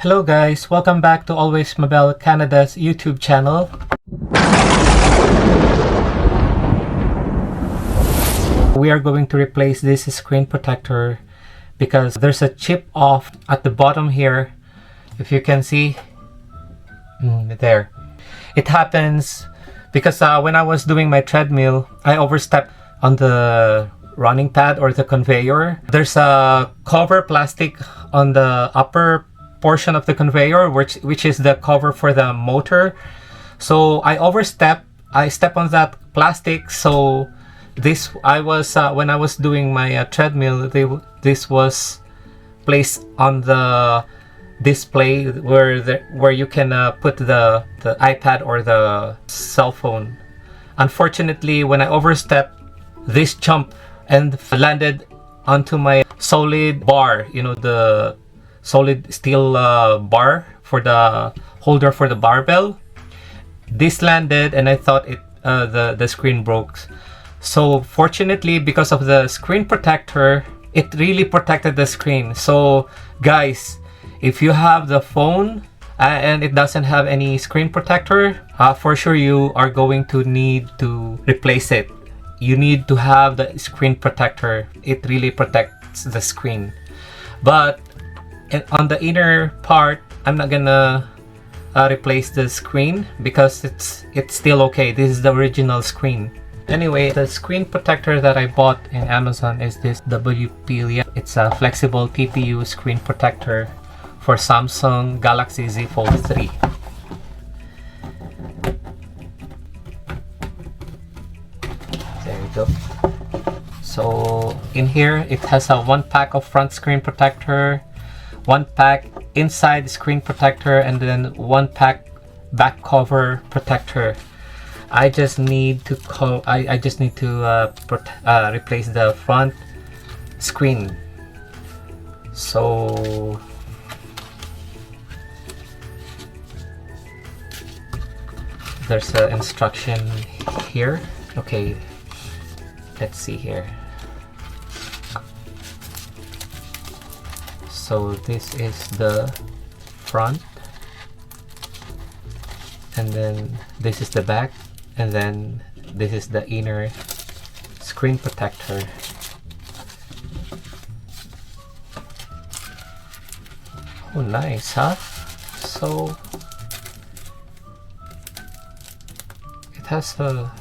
Hello guys, welcome back to Always Mabel Canada's YouTube channel. We are going to replace this screen protector because there's a chip off at the bottom here. If you can see, there. It happens because when I was doing my treadmill, I overstepped on the running pad or the conveyor. There's a cover plastic on the upper portion of the conveyor, which is the cover for the motor. So I stepped on that plastic. So when I was doing my treadmill, this was placed on the display where you can put the iPad or the cell phone. Unfortunately, when I overstepped, this jumped and landed onto my solid bar, the solid steel bar for the holder for the barbell. This landed and I thought the screen broke. So fortunately, because of the screen protector, it really protected the screen. So guys, if you have the phone and it doesn't have any screen protector, for sure you are going to need to replace it. You need to have the screen protector. It really protects the screen. But on the inner part, I'm not gonna replace the screen because it's still okay. This is the original screen. Anyway, the screen protector that I bought in Amazon is this WP. It's a flexible TPU screen protector for Samsung Galaxy Zfold 3. There you go. So in here, it has a 1 pack of front screen protector, 1 pack inside screen protector, and then 1 pack back cover protector. I just need to replace the front screen. So there's an instruction here. Okay, let's see here. So this is the front, and then this is the back, and then this is the inner screen protector. Oh, nice, huh? So it has a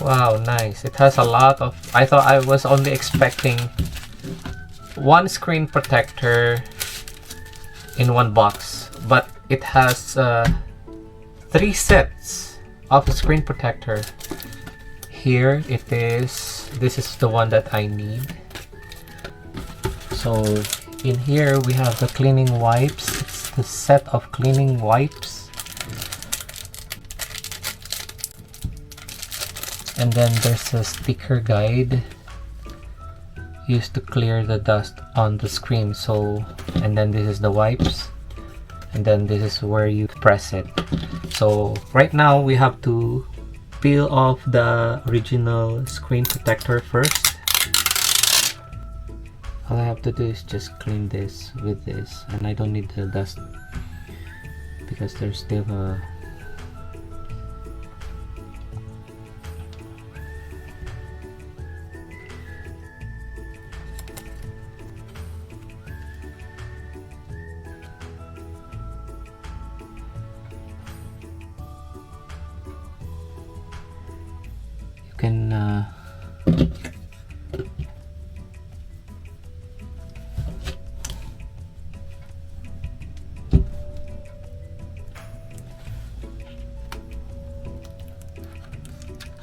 wow, nice. It has a lot of, I thought I was only expecting 1 screen protector in 1 box, but it has 3 sets of screen protector. Here it is. This is the one that I need. So in here we have the cleaning wipes. It's the set of cleaning wipes. And then there's a sticker guide used to clear the dust on the screen. So, and then this is the wipes, and then this is where you press it. So right now we have to peel off the original screen protector first. All I have to do is just clean this with this, and I don't need the dust because there's still a can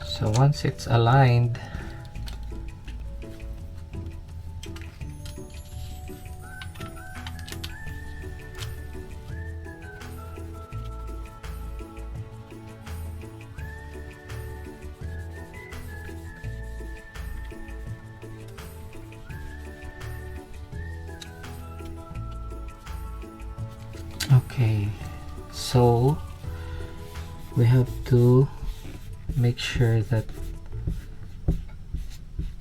so once it's aligned, okay, so we have to make sure that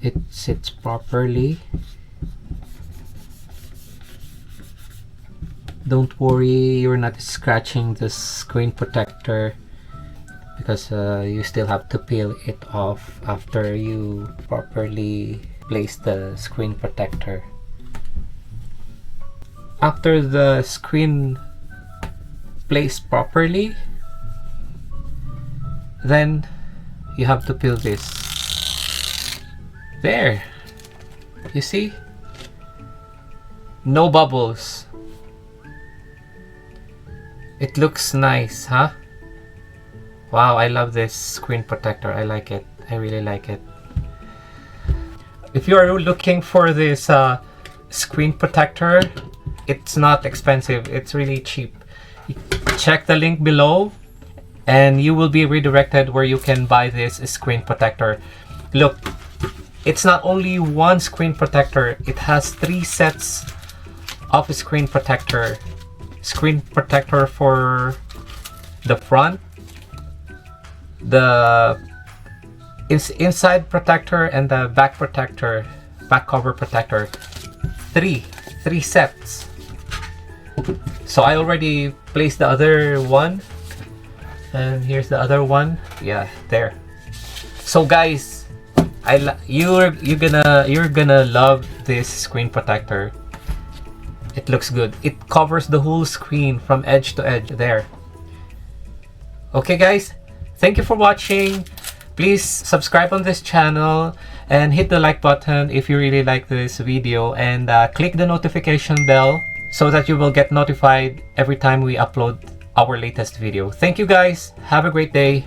it sits properly. Don't worry, you're not scratching the screen protector because you still have to peel it off after you properly place the screen protector. After the screen placed properly, then you have to peel this. There, you see? No bubbles. It looks nice, huh? Wow, I love this screen protector. I like it. I really like it. If you are looking for this screen protector, it's not expensive. It's really cheap. Check the link below and you will be redirected where you can buy this screen protector. Look, it's not only one screen protector. It has 3 sets of screen protector. Screen protector for the front, the inside protector, and the back protector, back cover protector. Three sets. So I already placed the other one, and here's the other one. Yeah, there. So guys, you're gonna love this screen protector. It looks good. It covers the whole screen from edge to edge there. Okay guys, thank you for watching. Please subscribe on this channel and hit the like button if you really like this video, and click the notification bell so that you will get notified every time we upload our latest video. Thank you guys. Have a great day.